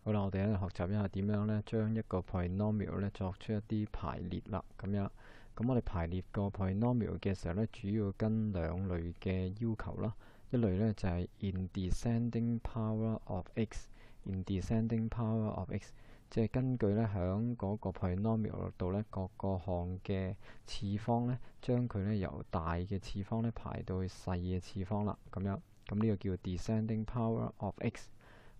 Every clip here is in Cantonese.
好啦，我哋咧學習一下點樣咧將一個 polynomial 咧作出一啲排列啦。咁我哋排列個 polynomial 嘅時候咧，主要跟兩類嘅要求啦。一類咧就係 in descending power of x，in descending power of x，即係根據咧響嗰個 polynomial 度咧各個項嘅次方咧，將佢咧由大嘅次方咧排到去細嘅次方啦。咁呢個叫 descending power of x。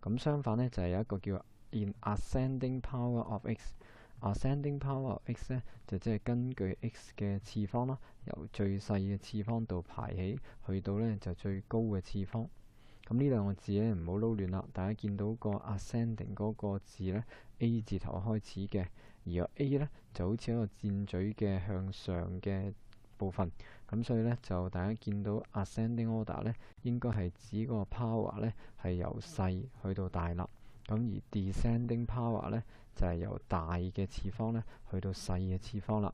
咁相反咧就係有一個叫 in ascending power of x。ascending power of x 咧就即係根據 x 嘅次方啦，由最細嘅次方度排起，去到咧就最高嘅次方。咁呢兩個字咧唔好撈亂啦。大家見到個 ascending 嗰個字咧 A 字頭開始嘅，而個 A 咧就好似一個箭嘴嘅向上嘅部分。咁所以咧就大家見到 ascending order 咧應該係指個 power 咧係由細去到大啦。咁而 descending power 咧就係由大嘅次方咧去到細嘅次方啦。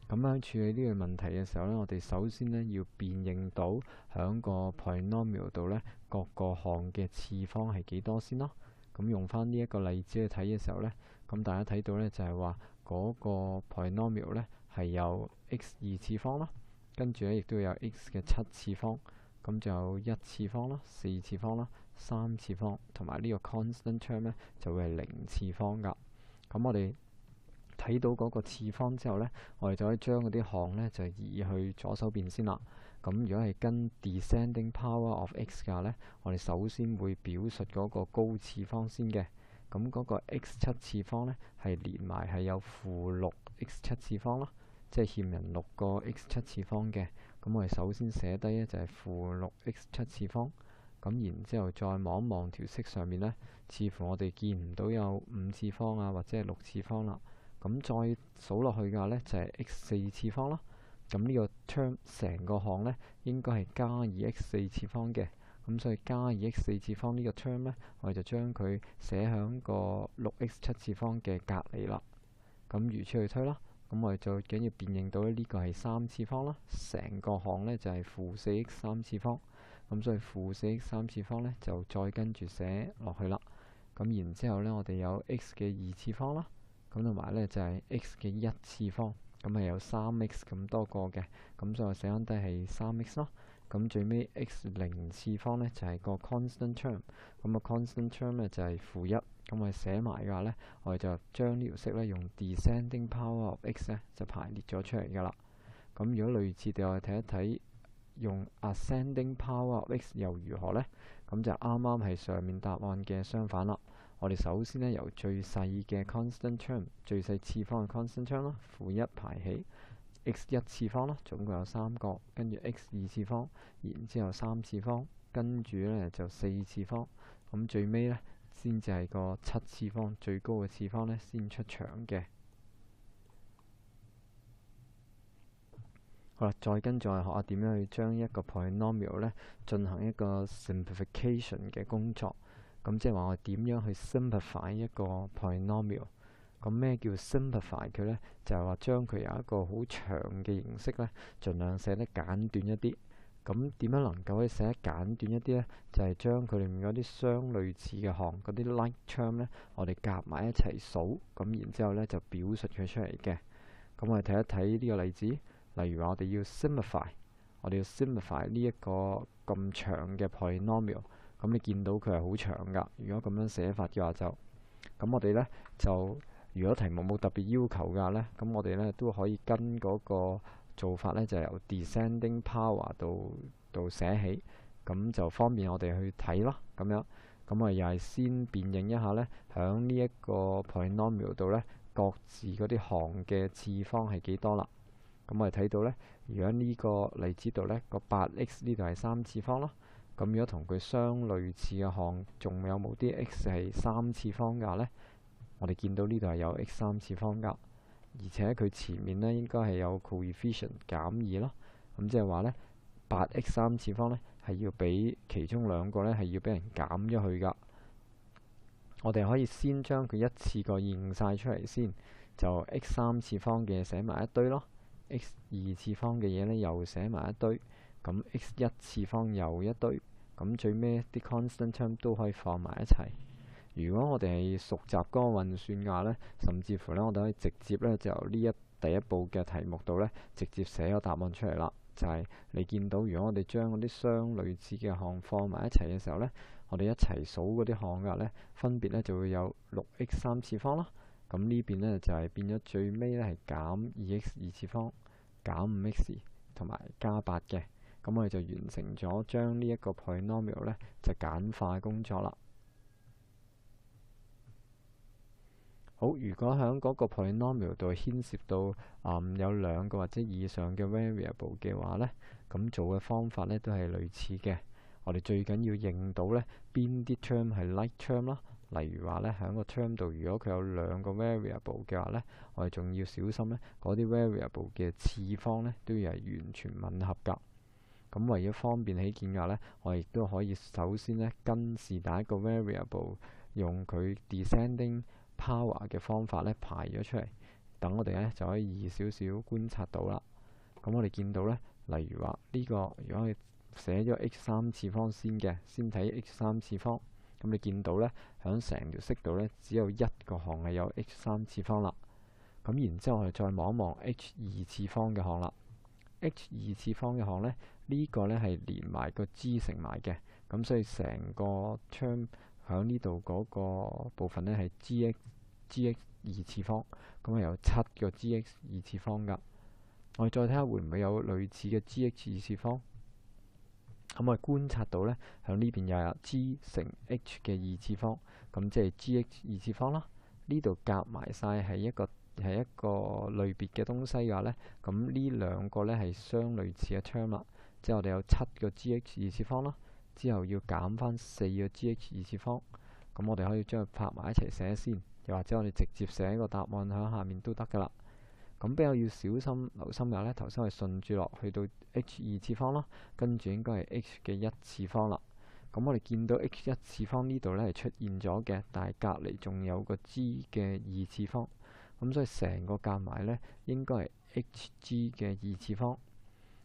咁喺處理呢個問題嘅時候咧，我哋首先咧要辨認到喺個 polynomial 度咧各個項嘅次方係幾多先咯。咁用翻呢一個例子去睇嘅時候咧，咁大家睇到咧就係話嗰個 polynomial 咧係有 x 二次方啦，跟住咧亦都有 x 嘅七次方，咁就有一次方啦、四次方啦、三次方，同埋呢個 constant term 咧就會係零次方噶。咁我哋睇到嗰個次方之後咧，我哋就可以將嗰啲項咧就移去左手邊先啦。咁如果係跟 descending power of x 嘅話咧，我哋首先會表述嗰個高次方先嘅。咁嗰個 x 七次方咧係連埋係有負六 x 七次方啦，即係欠人六個 x 七次方嘅。咁我哋首先寫低咧就係負六 x 七次方。咁然之後再望一望條式上面咧，似乎我哋見唔到有五次方啊，或者係六次方啦。咁再數落去嘅話咧，就係 x 四次方啦。咁呢個 term 成個項咧應該係加二 x 四次方嘅。咁所以加二 x 四次方呢個 term 咧，我哋就將佢寫喺個六 x 七次方嘅隔離啦。咁如此類推啦。咁我哋就緊要辨認到呢個係三次方啦。成個項咧就係負四 x 三次方。咁所以負四 x 三次方咧就再跟住寫落去啦。咁然之後咧，我哋有 x 嘅二次方啦。咁同埋咧就係 x 嘅一次方，咁係有三 x 咁多個嘅，咁所以我寫翻低係三 x 咯。咁最尾 x 零次方咧就係個 constant term，咁個 constant term 咧就係負一。咁我哋寫埋嘅話咧，我哋就將呢條式咧用 descending power of x 咧就排列咗出嚟噶啦。咁如果類似地我哋睇一睇用 ascending power of x 又如何咧？咁就啱啱係上面答案嘅相反啦。我哋首先咧由最細嘅 constant term， 最細次方嘅 constant term 啦，負一排起 x 一次方啦，總共有三個，跟住 x 二次方，然之後三次方，跟住咧就四次方，咁最尾咧先至係個七次方，最高嘅次方咧先出場嘅。好啦，再跟住我哋學下點樣去將一個 polynomial 咧進行一個 simplification 嘅工作。咁即係話我點樣去 simplify 一個 polynomial？ 咁咩叫 simplify 佢咧？就係話將佢由一個好長嘅形式咧，盡量寫得簡短一啲。咁點樣能夠可以寫得簡短一啲咧？就係將佢裡面嗰啲相類似嘅項，嗰啲 like term 咧，我哋夾埋一齊數，咁然之後咧就表述佢出嚟嘅。咁我哋睇一睇呢個例子，例如話我哋要 simplify 呢一個咁長嘅 polynomial。咁你見到佢係好長噶，如果咁樣寫法嘅話就，咁我哋咧就如果題目冇特別要求嘅話咧，咁我哋咧都可以跟嗰個做法咧，就由 descending power 度寫起，咁就方便我哋去睇咯。咁樣，咁我哋又係先辨認一下咧，喺呢一個 polynomial 度咧，各自嗰啲項嘅次方係幾多啦。咁我哋睇到咧，如果呢個例子度咧，個八 x 呢度係三次方咯。咁如果同佢相類似嘅項，仲有冇啲 x 係三次方嘅話咧？我哋見到呢度係有 x 三次方噶，而且佢前面咧應該係有 coefficient 減二咯。咁即係話咧，八 x 三次方咧係要比其中兩個咧係要俾人減咗去噶。我哋可以先將佢一次過認晒出嚟先，就 x 三次方嘅寫埋一堆咯，x 二次方嘅嘢咧又寫埋一堆，咁 x 一次方又一堆。咁最尾啲 constant term 都可以放埋一齊，如果我哋係熟習嗰個運算嘅話呢，甚至乎呢，我哋可以直接呢，就由第一步嘅題目度呢，直接寫個答案出嚟啦。就係你見到，如果我哋將嗰啲相類似嘅項放埋一齊嘅時候呢，我哋一齊數嗰啲項嘅呢，分別呢就會有6x 三次方啦。咁呢邊呢，就係變咗最尾呢係減2x 二次方、減5x 同埋加8嘅。咁我哋就完成咗將呢一個 polynomial 呢就簡化工作啦。好，如果喺嗰個 polynomial 度牽涉到有2個或者以上嘅 variable 嘅話呢，咁做嘅方法呢都係類似嘅。我哋最緊要認到呢邊啲 term 係 like term 啦。例如話呢，喺個 term 度，如果佢有2個 variable 嘅話呢，我哋仲要小心呢嗰啲 variable 嘅次方呢都要係完全吻合㗎。咁為咗方便起見嘅話呢，我亦都可以首先呢跟是但一個 variable 用佢 descending power 嘅方法咧排咗出嚟，等我哋咧就可以易少少觀察到啦。咁我哋見到咧，例如話呢個如果我寫咗 x 三次方先嘅，先睇 x 三次方，咁你見到咧喺成條式度咧只有一個項係有 x 三次方啦。咁然之後我哋再望一望 h 二次方嘅項啦。h 二次方嘅項咧，呢個咧係連埋個 g 乘埋嘅，咁所以成個 term 喺呢度嗰個部分咧係 gx 二次方，咁係有7個 gx 二次方㗎。我哋再睇下會唔會有類似嘅 gx 二次方？咁我哋觀察到咧，喺呢邊又有 g 乘 h 嘅二次方，咁即係 gx 二次方啦。呢度夾埋晒係一個類別嘅東西嘅話咧，咁呢2個咧係相類似嘅 term 啦。即係我哋有7個 gx 二次方啦，之後要減翻4個 gx 二次方，咁我哋可以將佢拍埋一齊寫先，又或者我哋直接寫個答案喺下面都得噶啦。咁比較要小心留心嘅咧，頭先我哋順住落去到 h 二次方啦，跟住應該係 h 嘅1次方啦。咁我哋見到 h 1次方呢度咧係出現咗嘅，但係隔離仲有個 g 嘅2次方，咁所以成個夾埋咧應該係 hg 嘅2次方。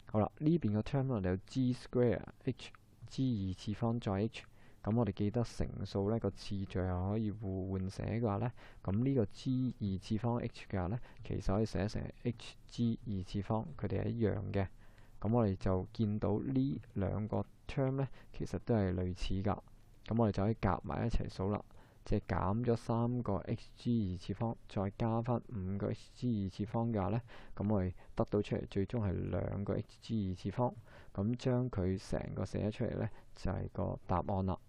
好啦，呢邊個 term 我哋有 g square h g 2次方再 h， 咁我哋記得乘數呢個次序係可以互換寫嘅話呢，咁呢個 g 2次方 h 嘅話呢，其實可以寫成 hg 2次方，佢哋係一樣嘅。咁我哋就見到呢2個 term 呢，其實都係類似噶。咁我哋就可以夾埋一齊數啦，即係減咗3個 hg 二次方，再加翻5個 hg 二次方嘅話呢，咁我哋得到出嚟最終係2個 hg 二次方。咁將佢成個寫出嚟呢，就係個答案啦。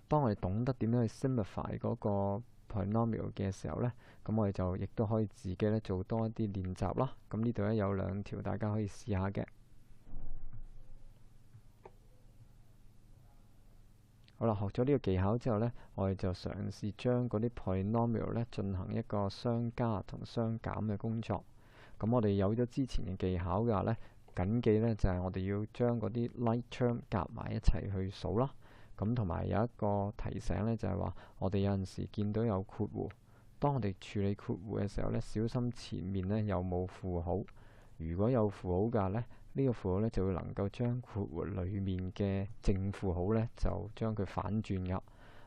當我哋懂得點樣去 simplify 嗰個 polynomial 嘅時候呢，咁我哋就亦都可以自己咧做多一啲練習啦。咁呢度咧有2條大家可以試下嘅。好啦，學咗呢個技巧之後呢，我哋就嘗試將嗰啲 polynomial 咧進行一個相加同相減嘅工作。咁我哋有咗之前嘅技巧嘅話呢，緊記呢就係我哋要將嗰啲 like term 夾埋一齊去數啦。咁同埋有一個提醒呢，就係話我哋有陣時見到有括弧，當我哋處理括弧嘅時候呢，小心前面呢有冇符號。如果有符號嘅呢，呢個符號呢就會能夠將括弧裡面嘅正符號呢就將佢反轉㗎。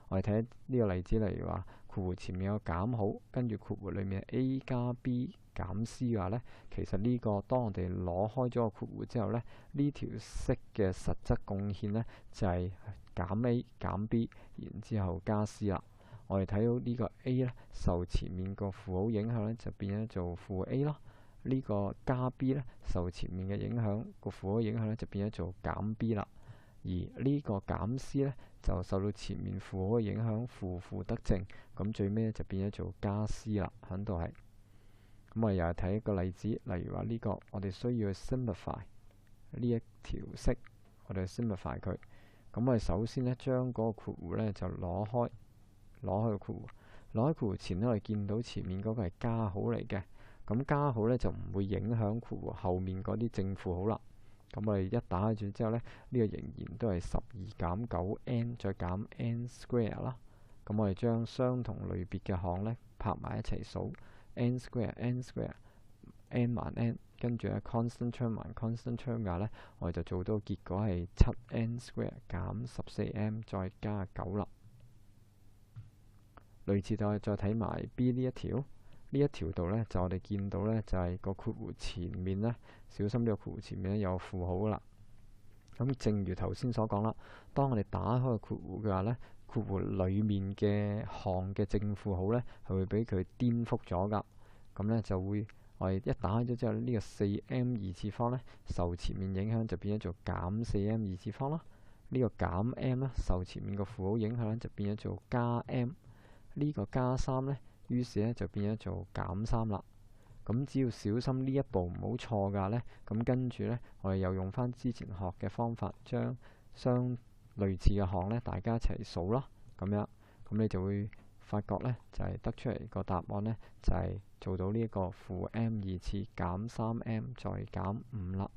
我哋睇呢個例子，例如話括弧前面有減號，跟住括弧裡面 a 加 b 減 c 嘅話呢，其實呢個當我哋攞開咗個括弧之後呢，呢條式嘅實質貢獻呢就係減 a 減 b， 然之後加 c 啦。我哋睇到呢個 a 呢受前面個符號影響呢，就變咗做負 a 啦。呢個加 b 呢受前面嘅影響個符號影響呢，就變咗做減 b 啦。而呢個減 c 呢，就受到前面符號嘅影響，負得正，咁最尾呢就變咗做加 c 啦。喺度係咁，我哋又係睇一個例子，例如話呢個我哋需要去 simplify 呢一條式，我哋去 simplify 佢。咁我哋首先呢將嗰個括弧呢就攞開個括弧，攞開括弧前呢，我哋見到前面嗰個係加號嚟嘅，咁加號呢就唔會影響括弧後面嗰啲正負號啦。咁我哋一打開住之後呢，呢個仍然都係12減9 n 再減 n square 啦。咁我哋將相同類別嘅項呢拍埋一齊數 n square n 還 n， 跟住咧 constant term 還 constant term 嘅咧，我哋就做到結果係7n square 減14m 再加9啦。類似就係再睇埋 B 呢一條，呢一條度咧就我哋見到咧就係個括弧前面咧，小心呢個括弧前面咧有負號啦。咁正如頭先所講啦，當我哋打開個括弧嘅話咧，括弧裡面嘅項嘅正負號咧係會俾佢顛覆咗㗎。咁咧就會我哋一打開咗之後，呢個4m 二次方咧受前面影響就變咗做減4m 二次方啦。呢個減 m 咧受前面個負號影響咧就變咗做加 m。呢個加3咧，於是咧就變咗做減3啦。咁只要小心呢一步唔好錯㗎咧，咁跟住咧，我哋又用翻之前學嘅方法，將相類似嘅項咧，大家一齊數啦。咁樣，咁你就會發覺咧，就係得出嚟個答案咧，就係做到呢一個負 m 二次減3m 再減5啦。